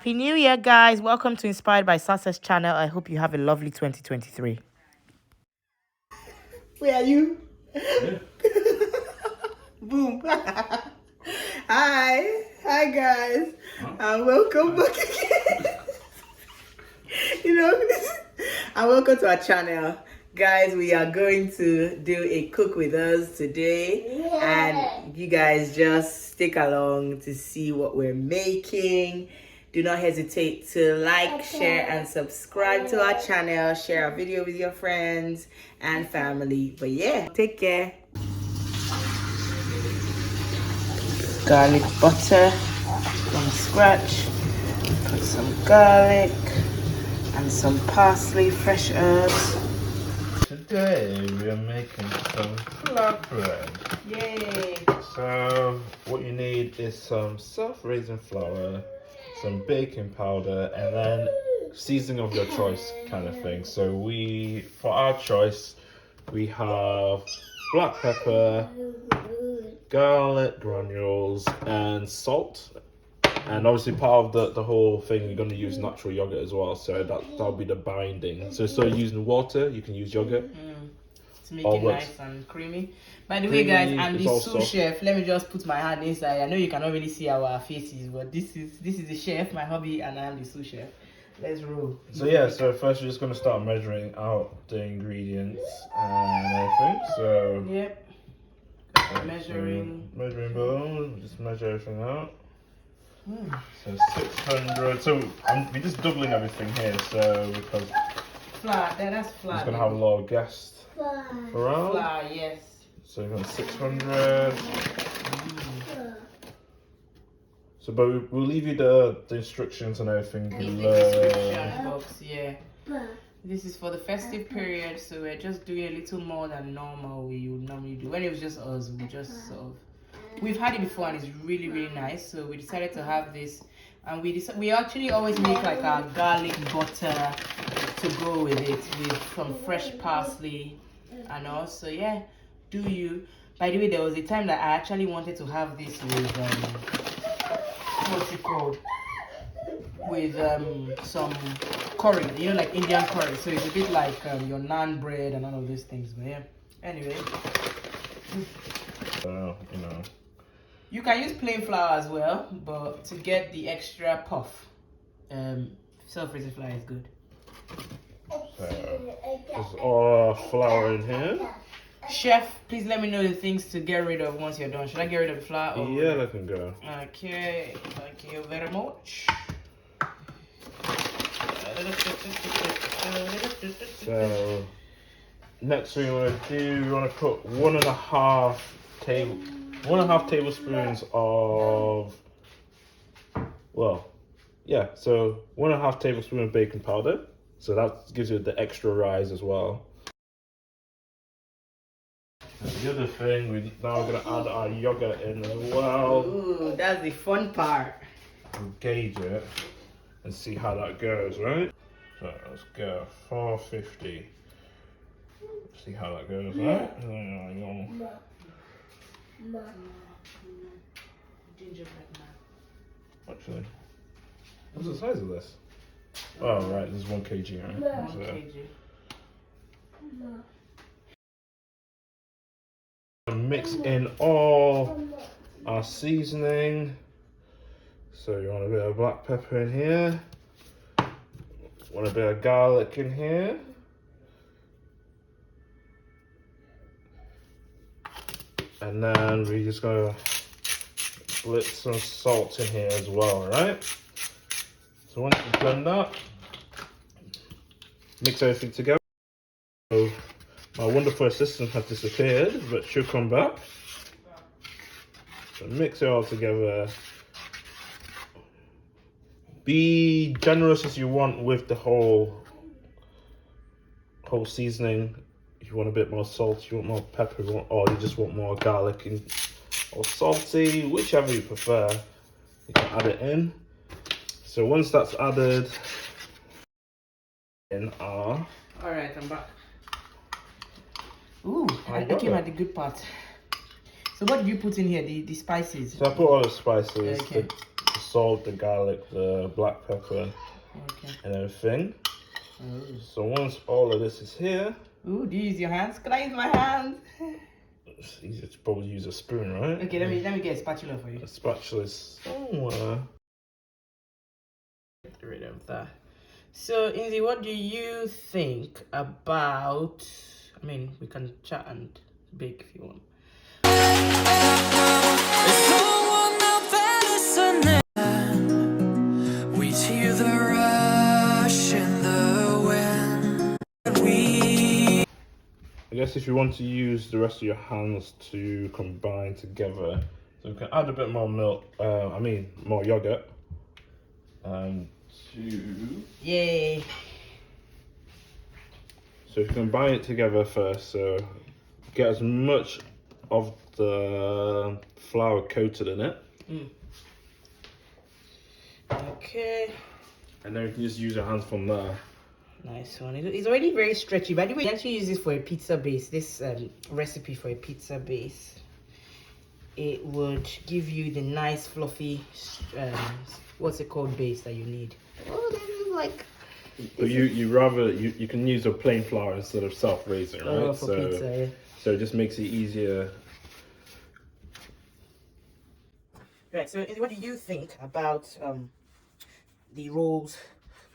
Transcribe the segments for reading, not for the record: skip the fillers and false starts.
Happy New Year, guys. Welcome to Inspired by Success channel. I hope you have a lovely 2023. Where are you? Yeah. Boom. Hi guys. And welcome back again. And welcome to our channel. Guys, we are going to do a cook with us today. Yeah. And you guys just stick along to see what we're making. Do not hesitate to like, share, and subscribe to our channel. Share our video with your friends and family. But yeah, take care. Garlic butter from scratch. Put some garlic and some parsley, fresh herbs. Today we are making some flatbread. Yay! So what you need is some self-raising flour, some baking powder, and then seasoning of your choice kind of thing. So for our choice, we have black pepper, garlic granules, and salt. And obviously part of the whole thing, you're going to use natural yogurt as well. So that'll be the binding. So instead of using water, you can use yogurt. To make it nice and creamy. By the way, guys, I'm the sous chef. Let me just put my hand inside. I know you cannot really see our faces, but this is the chef, my hobby, and I'm the sous chef. Let's roll. So yeah, so first we're just going to start measuring out the ingredients and everything. So yep. Measuring bowl. Just measure everything out. So 600. So we're just doubling everything here. So because flour, that's flour. It's gonna have a lot of guests around. Flour, yes. So we've got 600. So, but we'll leave you the instructions and everything below. Description box, yeah. This is for the festive period, so we're just doing a little more than normal we would normally do. When it was just us, we just sort of. We've had it before and it's really, really nice. So we decided to have this, and we actually always make like our garlic butter to go with it, with some fresh parsley and all. So yeah, do you. By the way, there was a time that I actually wanted to have this with what's it called? With some curry, like Indian curry. So it's a bit like your naan bread and all of these things. But yeah, anyway. You can use plain flour as well, but to get the extra puff, self-raising flour is good. So there's all our flour in here. Chef, please let me know the things to get rid of once you're done. Should I get rid of the flour? Or... Yeah, let them go. Okay, thank you very much. So next thing we want to do, we want to put 1.5 tablespoons of, so 1.5 tablespoon of baking powder. So that gives you the extra rise as well. And the other thing, we're now going to add our yogurt in as well. Ooh, that's the fun part. We'll gauge it and see how that goes, right? So let's go 450. See how that goes, right? Gingerbread man. Actually, what's the size of this? Oh, right, this is 1 kg, right? 1 kg. Mix in all our seasoning. So you want a bit of black pepper in here. Want a bit of garlic in here. And then we're just gonna blitz some salt in here as well, right? So once you've done that, mix everything together. So my wonderful assistant has disappeared, but she'll come back. So mix it all together. Be generous as you want with the whole seasoning. If you want a bit more salt, you want more pepper, or you just want more garlic or salty, whichever you prefer, you can add it in. So once that's added, in our... Alright, I'm back. Ooh, I came at the good part. So what did you put in here? The spices? So I put all the spices, okay. the salt, the garlic, the black pepper, and everything. Oh. So once all of this is here. Ooh, do you use your hands? Can I use my hands? It's easier to probably use a spoon, right? Okay, let me get a spatula for you. A spatula is somewhere. Get rid of that. So, Inzi, what do you think about? I mean, we can chat and bake if you want. We hear the rush in the wind. I guess if you want to use the rest of your hands to combine together, so we can add a bit more milk. More yogurt. Yay! So you combine it together first. So get as much of the flour coated in it. Okay. And then you can just use your hands from there. Nice one. It's already very stretchy. By the way, you actually use this for a pizza base. This recipe for a pizza base. It would give you the nice fluffy, what's it called, base that you need. Oh, this is like. But you can use a plain flour instead of self-raising, right? Oh, for pizza, yeah. So it just makes it easier. Right. So, what do you think about the roles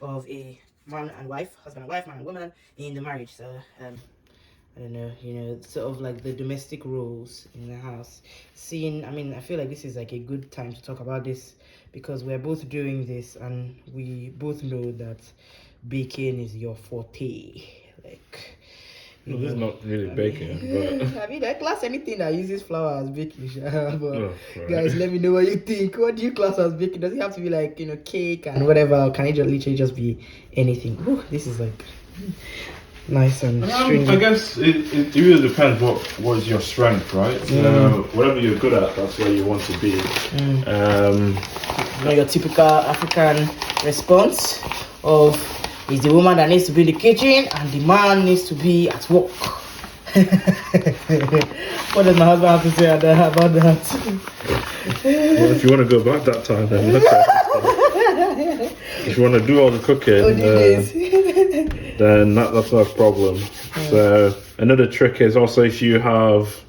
of a man and wife, husband and wife, man and woman in the marriage? So, I don't know, sort of like the domestic roles in the house. I feel like this is like a good time to talk about this because we're both doing this and we both know that baking is your forte. Like, it's not really baking, but I class anything that uses flour as baking. But right. guys, let me know what you think. What do you class as baking? Does it have to be like cake and whatever, or can it just literally just be anything? Ooh, this is like nice and stringy. I guess it really depends what is your strength, right? So whatever you're good at, that's where you want to be. Your typical African response of is the woman that needs to be in the kitchen and the man needs to be at work. What does my husband have to say about that? Well, if you want to go back that time, then okay. If you want to do all the cooking, then that's not a problem. So another trick is also if you have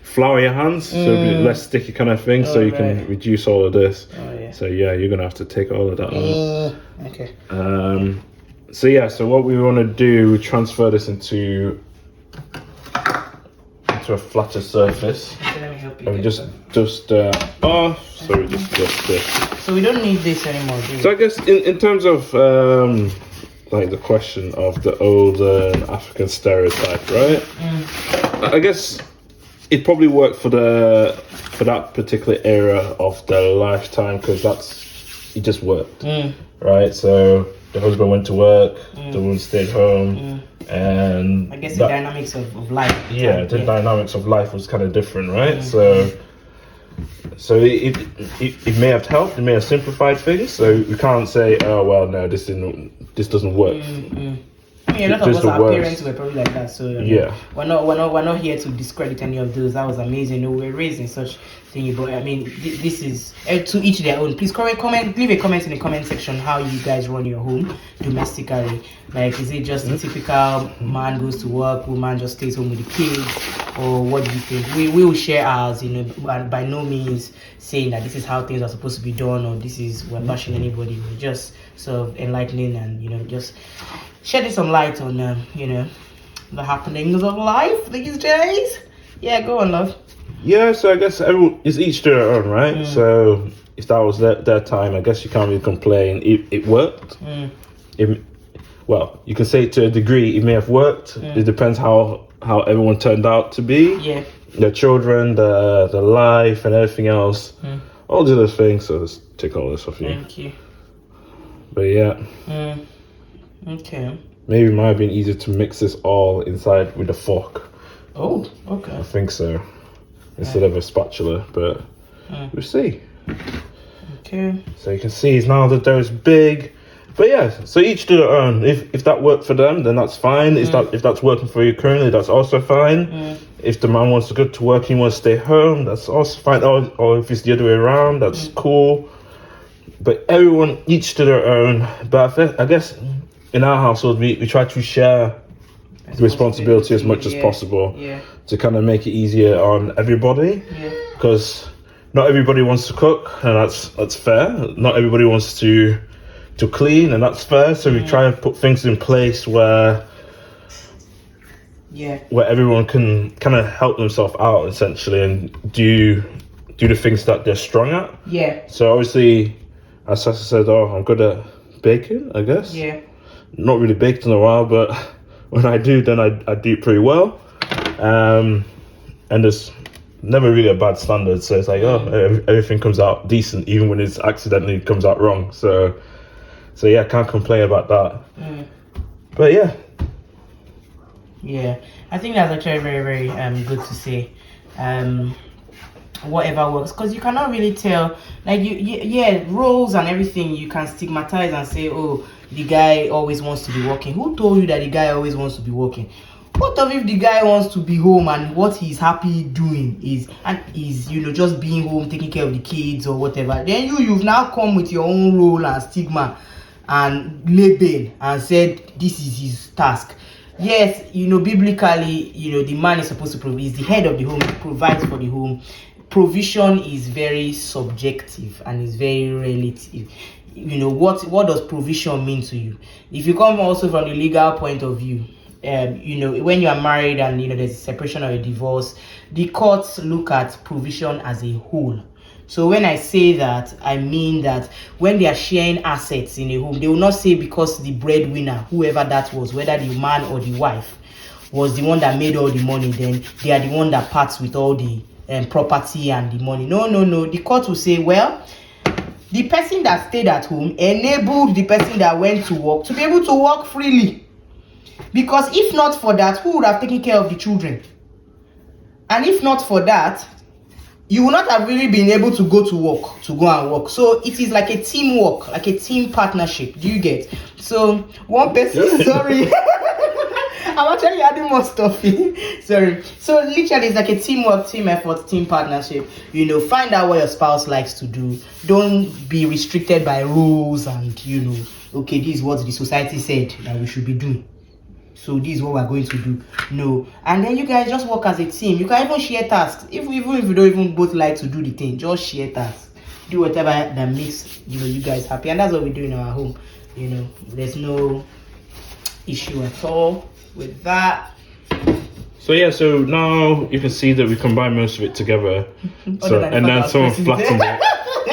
flour in your hands, so it'll be less sticky kind of thing, so you can reduce all of this. So yeah, you're gonna have to take all of that out. Okay. So what we want to do, we transfer this into a flatter surface. Okay, let me help you. And just this. So we don't need this anymore, do we? So I guess in terms of like the question of the old African stereotype, right? I guess it probably worked for that particular era of their lifetime because it just worked, right? So the husband went to work, the woman stayed home, and I guess the dynamics of life. Yeah, the dynamics of life was kind of different, right? So it may have helped, it may have simplified things. So we can't say, oh well, no, this doesn't work. I mean, a lot of us, our parents were probably like that. So we're not here to discredit any of those. That was amazing. We're raised in such thingy, but I mean, this is to each their own. Please leave a comment in the comment section how you guys run your home domestically. Like, is it just a typical man goes to work, woman just stays home with the kids, or what do you think? We will share ours, by no means saying that this is how things are supposed to be done, or we're bashing anybody. We're just sort of enlightening and just shedding some light on the happenings of life these days. Yeah, go on, love. Yeah, so I guess it's each to their own, right? So if that was their time, I guess you can't really complain. It worked. You can say to a degree it may have worked. It depends how everyone turned out to be. Yeah. The children, the life and everything else. All the other things. So let's take all this off you. Thank you. But yeah. Okay. Maybe it might have been easier to mix this all inside with a fork. Oh, okay. I think so. Instead of a spatula, but we'll see. Okay. So you can see now the dough's big. But yeah, so each to their own. If that worked for them, then that's fine. If that's working for you currently, that's also fine. If the man wants to go to work and he wants to stay home, that's also fine. Or if it's the other way around, that's cool. but everyone each to their own. But I guess in our household we try to share the responsibility as much as possible to kind of make it easier on everybody. Because not everybody wants to cook, and that's fair. Not everybody wants to clean, and that's fair. So we try and put things in place where everyone can kind of help themselves out essentially and do the things that they're strong at. So obviously, as Sasa said, I'm good at baking, I guess. Not really baked in a while, but when I do, then I do it pretty well. And there's never really a bad standard. So it's like, everything comes out decent, even when it's accidentally comes out wrong. So yeah, I can't complain about that. But yeah. Yeah, I think that's actually very, very good to say. Whatever works, because you cannot really tell, like roles and everything you can stigmatize and say, oh, the guy always wants to be working. Who told you that the guy always wants to be working? What if the guy wants to be home and what he's happy doing is just being home, taking care of the kids or whatever? Then you've now come with your own role and stigma and label and said this is his task. Yes, biblically, the man is supposed to provide. He's the head of the home. He provides for the home. Provision is very subjective and is very relative. What does provision mean to you? If you come also from the legal point of view, when you are married and there's a separation or a divorce, the courts look at provision as a whole. So when I say that, I mean that when they are sharing assets in a home, they will not say because the breadwinner, whoever that was, whether the man or the wife, was the one that made all the money, then they are the one that parts with all the property and the money. No. The court will say, well, the person that stayed at home enabled the person that went to work to be able to work freely. Because if not for that, who would have taken care of the children? And if not for that, you will not have really been able to go and work. So it is like a teamwork, like a team partnership. Do you get? So one person, sorry. I'm actually adding more stuff in. Sorry. So literally it's like a teamwork, team effort, team partnership. Find out what your spouse likes to do. Don't be restricted by rules and, okay, this is what the society said that we should be doing. So this is what we're going to do. No. And then you guys just work as a team. You can even share tasks. Even if you don't even both like to do the thing, just share tasks. Do whatever that makes you guys happy. And that's what we do in our home. There's no issue at all with that. So now you can see that we combine most of it together. And then someone flattens it.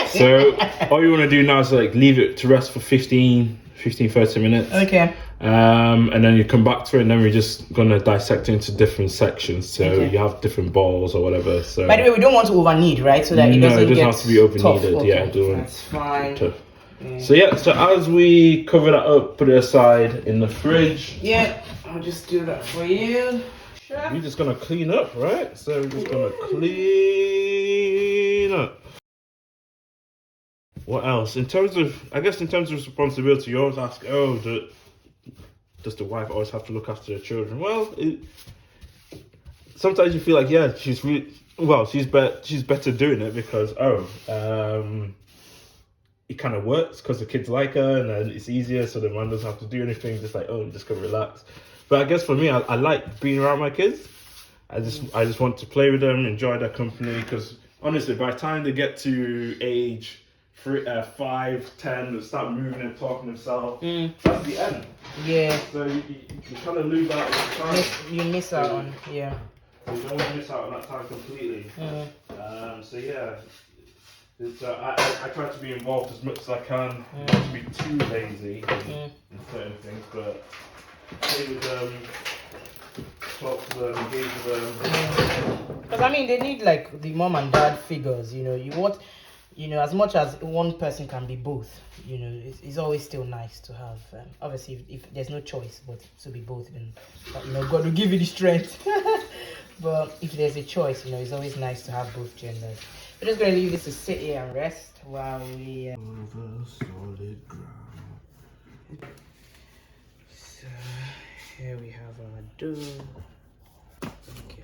So all you want to do now is leave it to rest for 15, 30 minutes. Okay. And then you come back to it, and then we're just gonna dissect it into different sections. So you have different balls or whatever. So by the way, we don't want to over knead, right? So that it doesn't have to be over kneaded. Okay. Yeah, that's fine. Tough. So as we cover that up, put it aside in the fridge. Yeah, I'll just do that for you. Sure. We're just gonna clean up, right? So we're just gonna clean up. What else? In terms of responsibility, you always ask, does the wife always have to look after the children? Well, sometimes you feel like, she's better doing it because it kind of works because the kids like her and then it's easier, so the man doesn't have to do anything. Just just go relax. But I guess for me, I like being around my kids. I just want to play with them, enjoy their company. Because honestly, by the time they get to age 5, 10, they start moving and talking themselves. That's the end. Yeah. So you kind of lose out on time. You miss out on, You don't want to miss out on that time completely. So yeah, I try to be involved as much as I can. Not to be too lazy in certain things, but play with them, talk to them, engage with them. Because they need the mom and dad figures. As much as one person can be both, it's always still nice to have. Obviously, if there's no choice but to be both, then God will give you the strength. But if there's a choice, it's always nice to have both genders. We're just going to leave this to sit here and rest while we over solid ground. So here we have our dough. Okay.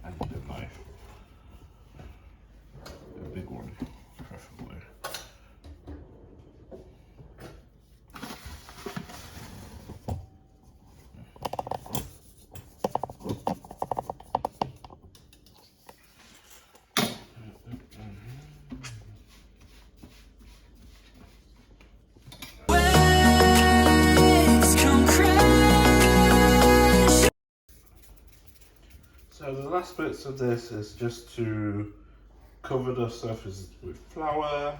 I need a knife. last bits of this is just to cover the surface with flour,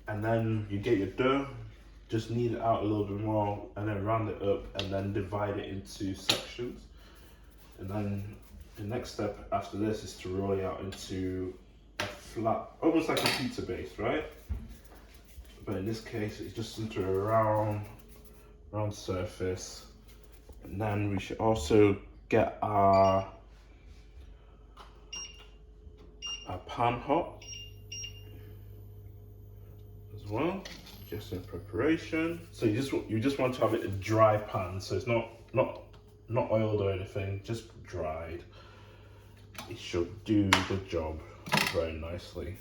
and then you get your dough, just knead it out a little bit more, and then round it up, and then divide it into sections. And then the next step after this is to roll it out into a flat, almost like a pizza base, right? But in this case, it's just into a round surface. And then we should also get our pan hot as well, just in preparation. So you just want to have it a dry pan, so it's not oiled or anything, just dried. It should do the job very nicely.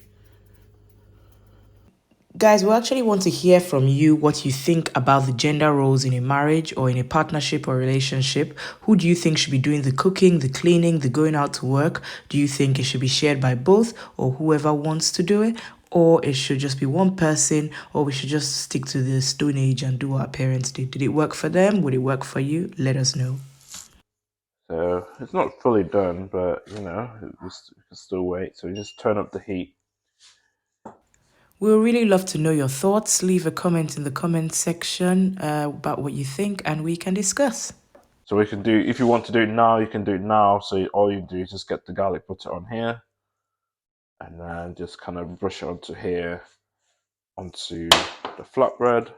Guys, we actually want to hear from you what you think about the gender roles in a marriage or in a partnership or relationship. Who do you think should be doing the cooking, the cleaning, the going out to work? Do you think it should be shared by both or whoever wants to do it? Or it should just be one person, or we should just stick to the Stone Age and do what our parents did? Did it work for them? Would it work for you? Let us know. So it's not fully done, but you know, we can still wait. So we just turn up the heat. We'll really love to know your thoughts. Leave a comment in the comment section about what you think, and we can discuss. So we can do, if you want to do it now, you can do it now. So all you do is just get the garlic butter on here, and then just kind of brush it onto here, onto the flatbread.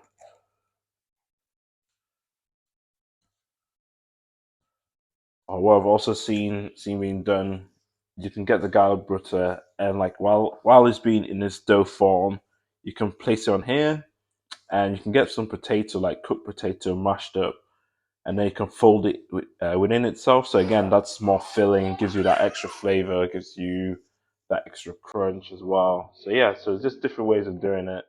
Or what I've also seen being done, you can get the garlic butter, and like while it's being in this dough form, you can place it on here, and you can get some potato, like cooked potato, mashed up, and then you can fold it within itself. So again, that's more filling, it gives you that extra flavor, it gives you that extra crunch as well. So yeah, so it's just different ways of doing it.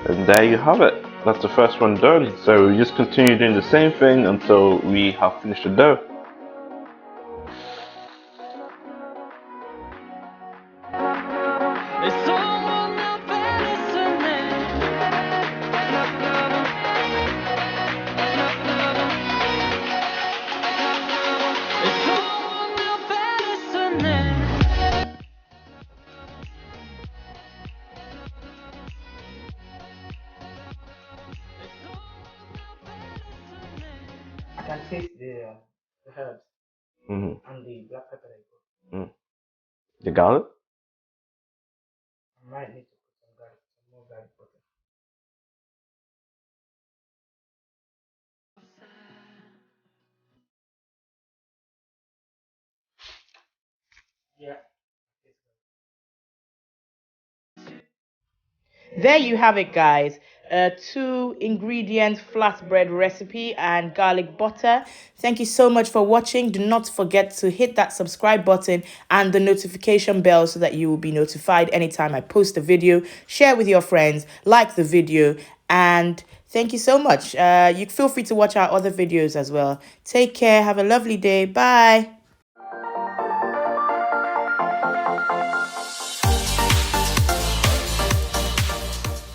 And there you have it. That's the first one done. So we just continue doing the same thing until we have finished the dough. I can taste the herbs and the black pepper that you put. The garlic? I might need to put some more garlic butter. Yeah. There you have it, guys. 2-ingredient flatbread recipe and garlic butter. Thank you so much for watching. Do not forget to hit that subscribe button and the notification bell so that you will be notified anytime I post a video. Share with your friends, like the video, and thank you so much. You feel free to watch our other videos as well. Take care. Have a lovely day. Bye.